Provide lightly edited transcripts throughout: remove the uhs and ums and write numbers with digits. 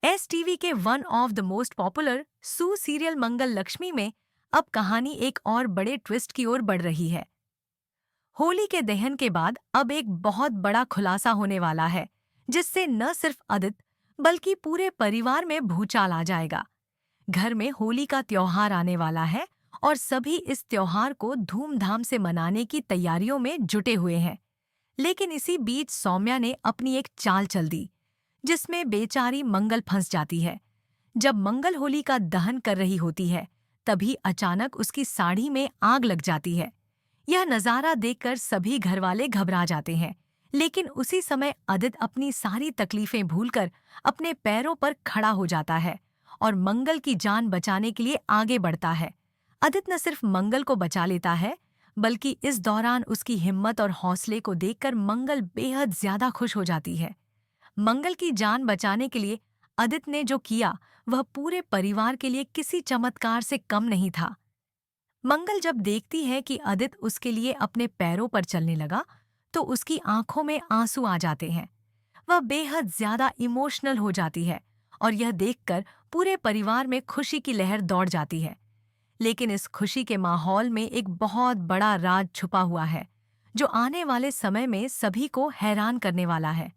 S TV के one of the most popular सू serial Mangal Lakshmi में अब कहानी एक और बड़े ट्विस्ट की ओर बढ़ रही है। होली के दहन के बाद अब एक बहुत बड़ा खुलासा होने वाला है, जिससे न सिर्फ आदित्य बल्कि पूरे परिवार में भूचाल आ जाएगा। घर में होली का त्योहार आने वाला है और सभी इस त्योहार को धूमधाम से मनाने की तैयारियों में जुटे हुए हैं। लेकिन इसी बीच सौम्या ने अपनी एक चाल चल दी, जिसमें बेचारी मंगल फंस जाती है। जब मंगल होली का दहन कर रही होती है, तभी अचानक उसकी साड़ी में आग लग जाती है। यह नज़ारा देखकर सभी घरवाले घबरा जाते हैं, लेकिन उसी समय आदित्य अपनी सारी तकलीफें भूलकर अपने पैरों पर खड़ा हो जाता है और मंगल की जान बचाने के लिए आगे बढ़ता है। आदित्य न सिर्फ मंगल को बचा लेता है, बल्कि इस दौरान उसकी हिम्मत और हौसले को देखकर मंगल बेहद ज्यादा खुश हो जाती है। मंगल की जान बचाने के लिए आदित्य ने जो किया, वह पूरे परिवार के लिए किसी चमत्कार से कम नहीं था। मंगल जब देखती है कि आदित्य उसके लिए अपने पैरों पर चलने लगा, तो उसकी आंखों में आंसू आ जाते हैं। वह बेहद ज्यादा इमोशनल हो जाती है और यह देखकर पूरे परिवार में खुशी की लहर दौड़ जाती है। लेकिन इस खुशी के माहौल में एक बहुत बड़ा राज छुपा हुआ है, जो आने वाले समय में सभी को हैरान करने वाला है।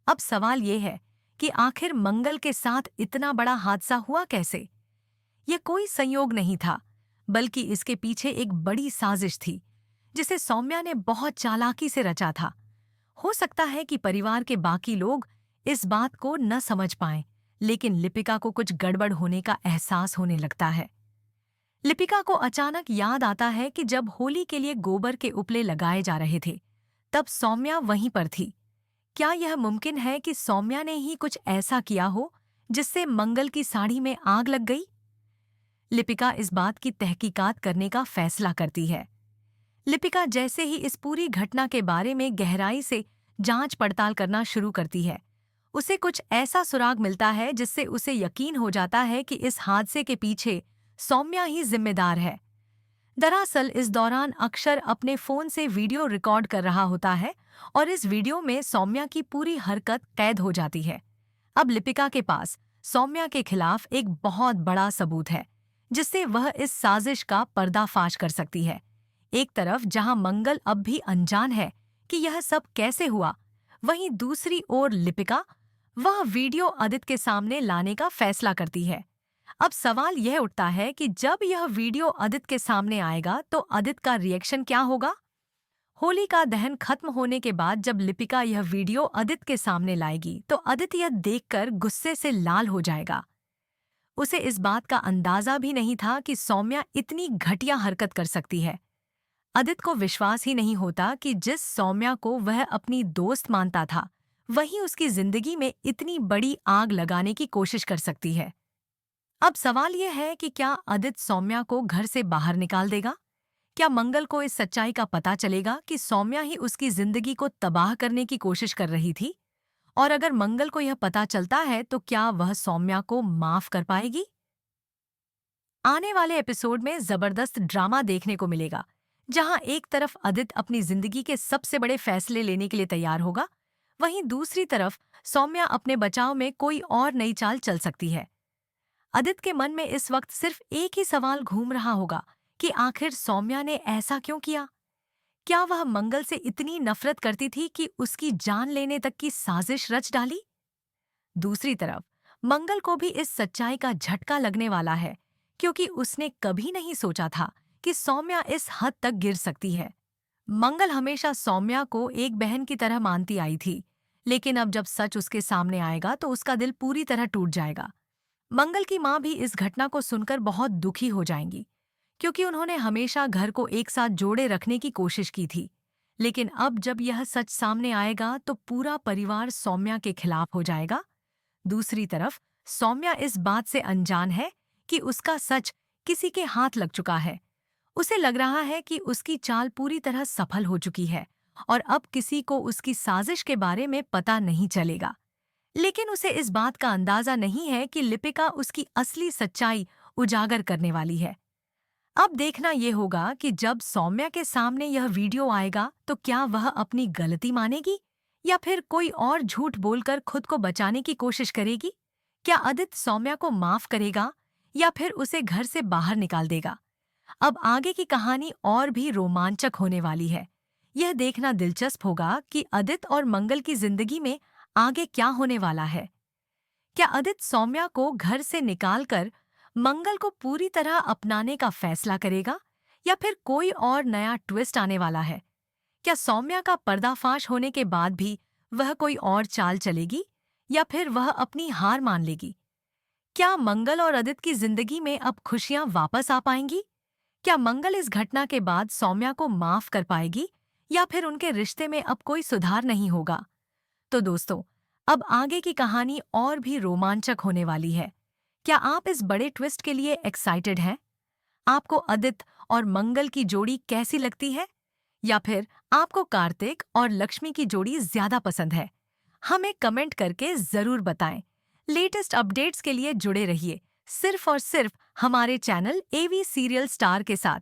अब सवाल ये है कि आखिर मंगल के साथ इतना बड़ा हादसा हुआ कैसे? यह कोई संयोग नहीं था, बल्कि इसके पीछे एक बड़ी साजिश थी, जिसे सौम्या ने बहुत चालाकी से रचा था। हो सकता है कि परिवार के बाकी लोग इस बात को न समझ पाएं, लेकिन लिपिका को कुछ गड़बड़ होने का एहसास होने लगता है। लिपिका को अचानक याद आता है कि जब होली के लिए गोबर के उपले लगाए जा रहे थे, तब सौम्या वहीं पर थी। क्या यह मुमकिन है कि सौम्या ने ही कुछ ऐसा किया हो जिससे मंगल की साड़ी में आग लग गई? लिपिका इस बात की तहकीकात करने का फैसला करती है। लिपिका जैसे ही इस पूरी घटना के बारे में गहराई से जांच पड़ताल करना शुरू करती है, उसे कुछ ऐसा सुराग मिलता है जिससे उसे यकीन हो जाता है कि इस हादसे के पीछे सौम्या ही जिम्मेदार है। दरअसल इस दौरान अक्षर अपने फोन से वीडियो रिकॉर्ड कर रहा होता है और इस वीडियो में सौम्या की पूरी हरकत कैद हो जाती है। अब लिपिका के पास सौम्या के खिलाफ एक बहुत बड़ा सबूत है, जिससे वह इस साजिश का पर्दाफाश कर सकती है। एक तरफ जहां मंगल अब भी अनजान है कि यह सब कैसे हुआ, वहीं दूसरी ओर लिपिका वह वीडियो आदित्य के सामने लाने का फैसला करती है। अब सवाल यह उठता है कि जब यह वीडियो आदित्य के सामने आएगा तो आदित्य का रिएक्शन क्या होगा? होली का दहन खत्म होने के बाद जब लिपिका यह वीडियो आदित्य के सामने लाएगी, तो आदित्य यह देखकर गुस्से से लाल हो जाएगा। उसे इस बात का अंदाजा भी नहीं था कि सौम्या इतनी घटिया हरकत कर सकती है। आदित्य को विश्वास ही नहीं होता कि जिस सौम्या को वह अपनी दोस्त मानता था, वही उसकी जिंदगी में इतनी बड़ी आग लगाने की कोशिश कर सकती है। अब सवाल यह है कि क्या आदित्य सौम्या को घर से बाहर निकाल देगा? क्या मंगल को इस सच्चाई का पता चलेगा कि सौम्या ही उसकी जिंदगी को तबाह करने की कोशिश कर रही थी? और अगर मंगल को यह पता चलता है, तो क्या वह सौम्या को माफ कर पाएगी? आने वाले एपिसोड में जबरदस्त ड्रामा देखने को मिलेगा, जहां एक तरफ आदित्य अपनी जिंदगी के सबसे बड़े फैसले लेने के लिए तैयार होगा, वहीं दूसरी तरफ सौम्या अपने बचाव में कोई और नई चाल चल सकती है। आदित्य के मन में इस वक्त सिर्फ एक ही सवाल घूम रहा होगा कि आखिर सौम्या ने ऐसा क्यों किया? क्या वह मंगल से इतनी नफरत करती थी कि उसकी जान लेने तक की साजिश रच डाली? दूसरी तरफ मंगल को भी इस सच्चाई का झटका लगने वाला है, क्योंकि उसने कभी नहीं सोचा था कि सौम्या इस हद तक गिर सकती है। मंगल हमेशा सौम्या को एक बहन की तरह मानती आई थी, लेकिन अब जब सच उसके सामने आएगा तो उसका दिल पूरी तरह टूट जाएगा। मंगल की माँ भी इस घटना को सुनकर बहुत दुखी हो जाएंगी, क्योंकि उन्होंने हमेशा घर को एक साथ जोड़े रखने की कोशिश की थी। लेकिन अब जब यह सच सामने आएगा तो पूरा परिवार सौम्या के खिलाफ हो जाएगा। दूसरी तरफ सौम्या इस बात से अनजान है कि उसका सच किसी के हाथ लग चुका है। उसे लग रहा है कि उसकी चाल पूरी तरह सफल हो चुकी है और अब किसी को उसकी साजिश के बारे में पता नहीं चलेगा। लेकिन उसे इस बात का अंदाजा नहीं है कि लिपिका उसकी असली सच्चाई उजागर करने वाली है। अब देखना यह होगा कि जब सौम्या के सामने यह वीडियो आएगा तो क्या वह अपनी गलती मानेगी या फिर कोई और झूठ बोलकर खुद को बचाने की कोशिश करेगी। क्या आदित्य सौम्या को माफ करेगा या फिर उसे घर से बाहर निकाल देगा? अब आगे की कहानी और भी रोमांचक होने वाली है। यह देखना दिलचस्प होगा कि आदित्य और मंगल की जिंदगी में आगे क्या होने वाला है। क्या आदित्य सौम्या को घर से निकालकर मंगल को पूरी तरह अपनाने का फैसला करेगा या फिर कोई और नया ट्विस्ट आने वाला है? क्या सौम्या का पर्दाफाश होने के बाद भी वह कोई और चाल चलेगी या फिर वह अपनी हार मान लेगी? क्या मंगल और आदित्य की जिंदगी में अब खुशियां वापस आ पाएंगी? क्या मंगल इस घटना के बाद सौम्या को माफ कर पाएगी या फिर उनके रिश्ते में अब कोई सुधार नहीं होगा? तो दोस्तों, अब आगे की कहानी और भी रोमांचक होने वाली है। क्या आप इस बड़े ट्विस्ट के लिए एक्साइटेड हैं? आपको आदित्य और मंगल की जोड़ी कैसी लगती है? या फिर आपको कार्तिक और लक्ष्मी की जोड़ी ज्यादा पसंद है? हमें कमेंट करके जरूर बताएं। लेटेस्ट अपडेट्स के लिए जुड़े रहिए सिर्फ और सिर्फ हमारे चैनल एवी सीरियल स्टार के साथ।